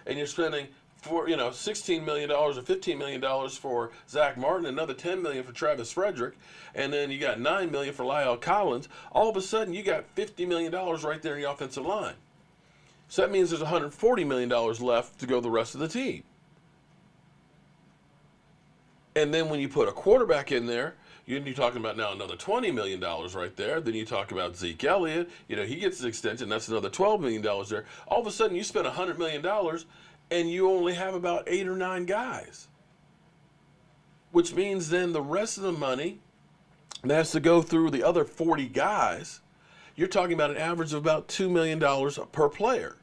and you're spending $16 million or $15 million for Zach Martin, another $10 million for Travis Frederick, and then you got $9 million for Lyle Collins, all of a sudden you got $50 million right there in the offensive line. So that means there's $140 million left to go the rest of the team. And then when you put a quarterback in there, you're talking about now another $20 million right there. Then you talk about Zeke Elliott. He gets his extension. That's another $12 million there. All of a sudden, you spend $100 million, and you only have about 8 or 9 guys. Which means then the rest of the money that has to go through the other 40 guys, you're talking about an average of about $2 million per player.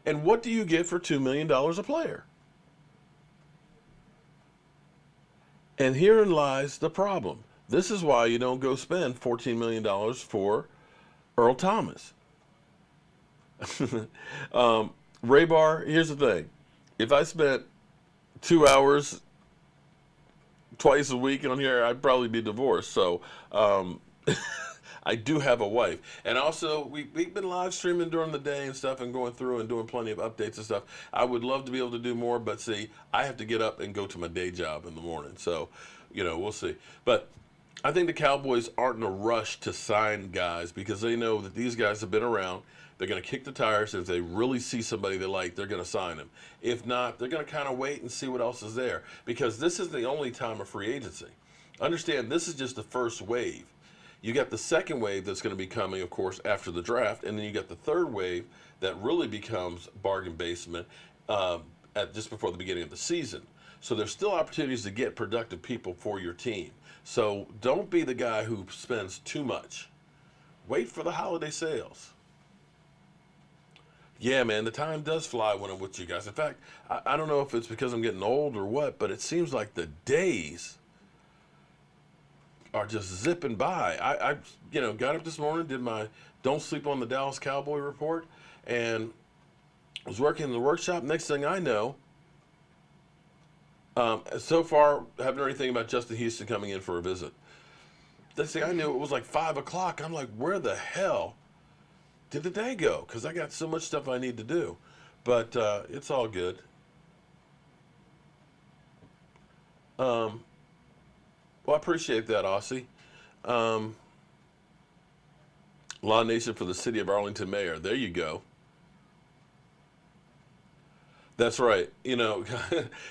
And what do you get for $2 million a player? And herein lies the problem. This is why you don't go spend $14 million for Earl Thomas. Ray Bar, here's the thing. If I spent 2 hours twice a week on here, I'd probably be divorced. So I do have a wife. And also, we've been live streaming during the day and stuff, and going through and doing plenty of updates and stuff. I would love to be able to do more, but see, I have to get up and go to my day job in the morning. So, we'll see. But I think the Cowboys aren't in a rush to sign guys, because they know that these guys have been around. They're going to kick the tires. If they really see somebody they like, they're going to sign them. If not, they're going to kind of wait and see what else is there, because this is the only time of free agency. Understand, this is just the first wave. You got the second wave that's going to be coming, of course, after the draft, and then you got the third wave that really becomes bargain basement at just before the beginning of the season. So there's still opportunities to get productive people for your team. So don't be the guy who spends too much. Wait for the holiday sales. Yeah, man, the time does fly when I'm with you guys. In fact, I don't know if it's because I'm getting old or what, but it seems like the days are just zipping by. I got up this morning, did my Don't Sleep on the Dallas Cowboy report, and was working in the workshop. Next thing I know, so far, haven't heard anything about Justin Houston coming in for a visit. Next thing I knew, it was like 5 o'clock. I'm like, where the hell did the day go? Because I got so much stuff I need to do. But it's all good. Well, I appreciate that, Aussie. Law Nation for the City of Arlington Mayor. There you go. That's right.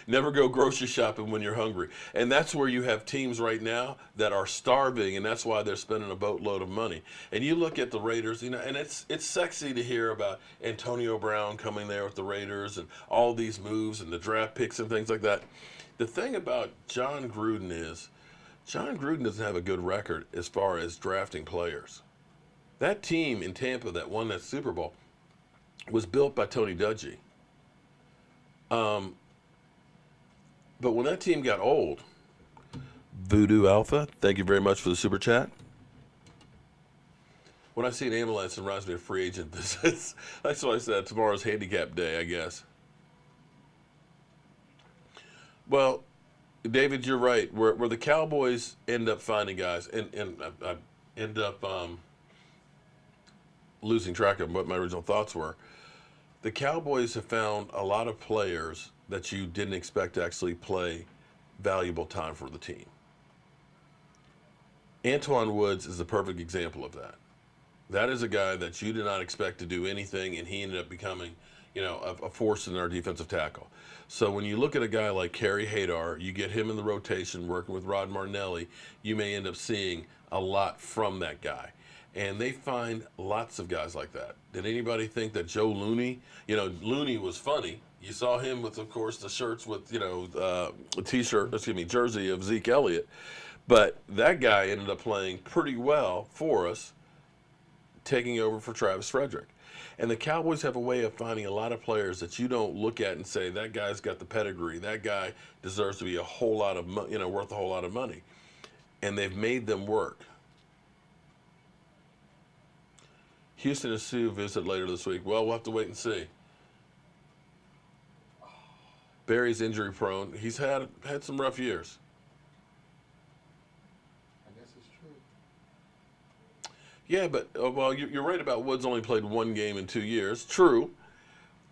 Never go grocery shopping when you're hungry. And that's where you have teams right now that are starving, and that's why they're spending a boatload of money. And you look at the Raiders, and it's sexy to hear about Antonio Brown coming there with the Raiders and all these moves and the draft picks and things like that. The thing about John Gruden is John Gruden doesn't have a good record as far as drafting players. That team in Tampa that won that Super Bowl was built by Tony Dungy. But when that team got old, Voodoo Alpha, thank you very much for the super chat. When I see an ambulance, it reminds me of free agent visits. That's what I said. Tomorrow's handicap day, I guess. Well, David, you're right. Where the Cowboys end up finding guys, and I end up losing track of what my original thoughts were. The Cowboys have found a lot of players that you didn't expect to actually play valuable time for the team. Antoine Woods is the perfect example of that. That is a guy that you did not expect to do anything, and he ended up becoming, a force in our defensive tackle. So when you look at a guy like Kerry Hyder, you get him in the rotation working with Rod Martinelli, you may end up seeing a lot from that guy. And they find lots of guys like that. Did anybody think that Joe Looney, Looney was funny. You saw him with, of course, the shirts with, a jersey of Zeke Elliott. But that guy ended up playing pretty well for us, taking over for Travis Frederick. And the Cowboys have a way of finding a lot of players that you don't look at and say, that guy's got the pedigree. That guy deserves to be a whole lot of, worth a whole lot of money. And they've made them work. Houston and Sue visit later this week. Well, we'll have to wait and see. Barry's injury prone. He's had some rough years. I guess it's true. Yeah, but, you're right about Woods only played one game in 2 years. True.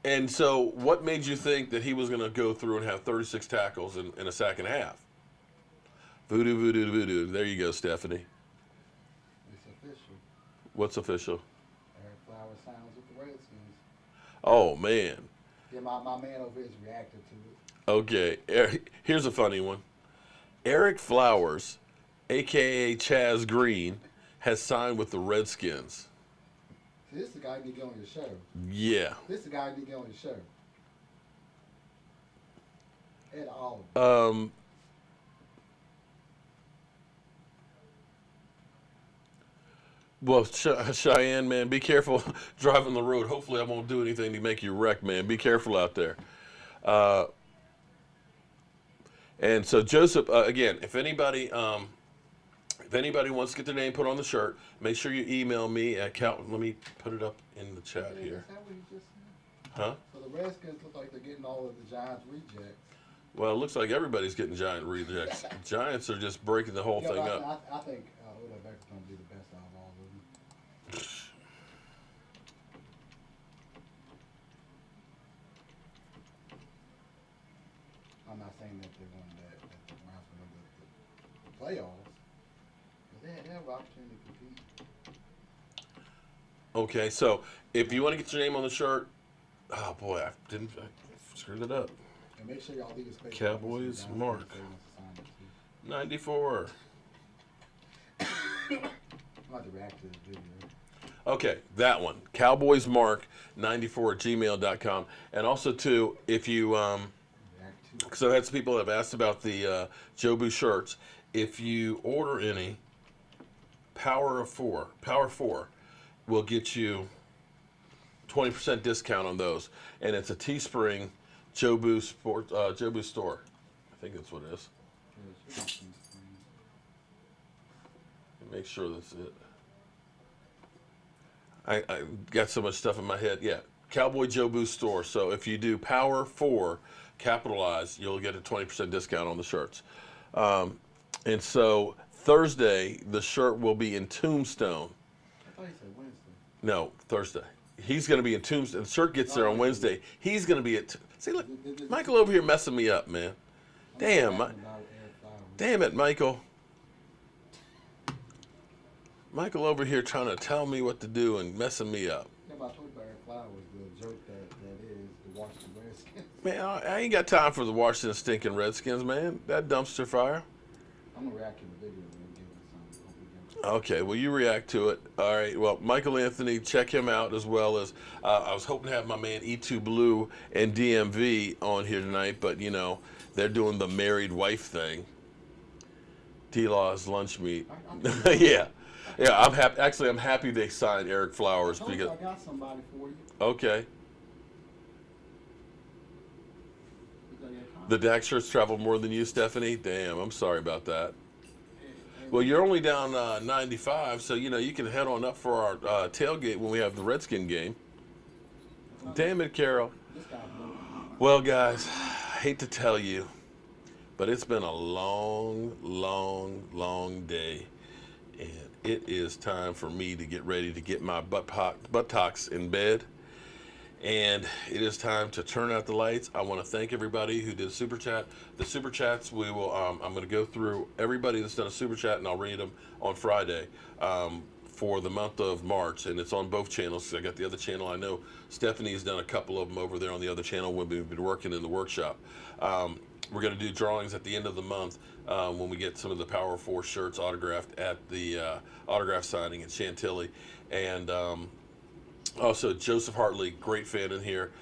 And so what made you think that he was going to go through and have 36 tackles in a sack and a half? Voodoo, voodoo, voodoo. There you go, Stephanie. It's official. What's official? Eric Flowers signs with the Redskins. Oh, man. Yeah, my man over here is reacted to it. Okay, here's a funny one. Eric Flowers, a.k.a. Chaz Green, has signed with the Redskins. See, this is the guy you need to get on your show. Yeah. This is the guy you need to get on your show. Ed Oliver. Well, Cheyenne, man, be careful driving the road. Hopefully I won't do anything to make you wreck, man. Be careful out there. And so Joseph, again, if anybody wants to get their name put on the shirt, make sure you email me at Cal. Let me put it up in the chat here. Is that what he just said? Huh? So the Redskins look like they're getting all of the Giants rejects. Well, it looks like everybody's getting Giant rejects. Giants are just breaking the whole thing up. I think Odell Beckham's going to be the best out of all of them. I'm not saying that they're going that the Browns going to the playoffs, but they have an opportunity to compete. Okay, so if you want to get your name on the shirt, oh boy, I screwed it up. And make sure y'all leave a space. Cowboys Mark. 94. I'm about to react to this video. Okay, that one. Cowboys Mark 94 at gmail.com. And also, too, if you So I had some people that have asked about the Jobu shirts. If you order any, Power 4 will get you 20% discount on those, and it's a Teespring Jobu store. I think that's what it is. Make sure that's it. I got so much stuff in my head. Yeah, Cowboy Jobu store. So if you do Power 4 capitalized, you'll get a 20% discount on the shirts. And so Thursday, the shirt will be in Tombstone. I thought you said Wednesday. No, Thursday. He's going to be in Tombstone. The shirt gets there on Wednesday. He's going to be at. See, look, Michael over here messing me up, man. Damn it, Michael. Michael over here trying to tell me what to do and messing me up. Yeah, but I told you Eric Flowers, the jerk that is the Washington Redskins. Man, I ain't got time for the Washington stinking Redskins, man. That dumpster fire. I'm going to react to the video and give it some. Okay, well, you react to it. All right, well, Michael Anthony, check him out, as well as I was hoping to have my man E2 Blue and DMV on here tonight, but, you know, they're doing the married wife thing. T-Law's lunch meat. Yeah. Yeah, I'm happy. Actually, I'm happy they signed Eric Flowers because I got somebody for you. Okay. The Dak shirts travel more than you, Stephanie. Damn, I'm sorry about that. Well, you're only down 95, so you know you can head on up for our tailgate when we have the Redskin game. Damn it, Carol. Well, guys, I hate to tell you, but it's been a long, long, long day. And it is time for me to get ready to get my buttocks in bed. And it is time to turn out the lights. I want to thank everybody who did super chat. The super chats, we will. I'm going to go through everybody that's done a super chat, and I'll read them on Friday for the month of March. And it's on both channels. So I got the other channel. I know Stephanie's done a couple of them over there on the other channel when we've been working in the workshop. We're going to do drawings at the end of the month when we get some of the Power 4 shirts autographed at the autograph signing in Chantilly. And also, Joseph Hartley, great fan in here.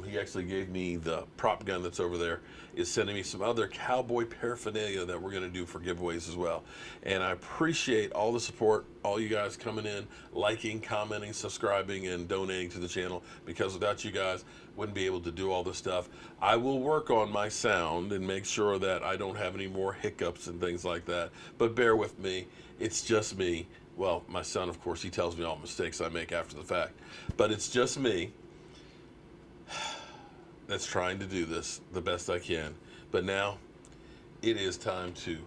He actually gave me the prop gun that's over there, is sending me some other cowboy paraphernalia that we're going to do for giveaways as well. And I appreciate all the support, all you guys coming in, liking, commenting, subscribing, and donating to the channel, because without you guys, wouldn't be able to do all this stuff. I will work on my sound and make sure that I don't have any more hiccups and things like that. But bear with me. It's just me. Well, my son, of course, he tells me all mistakes I make after the fact. But it's just me that's trying to do this the best I can. But now, it is time to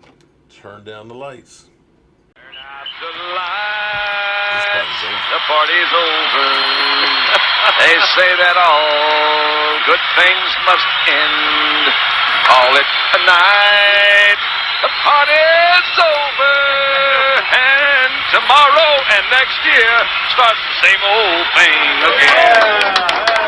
turn down the lights. Turn out the lights. The party's over. They say that all good things must end. Call it a night. The party's over. And tomorrow and next year starts the same old thing again.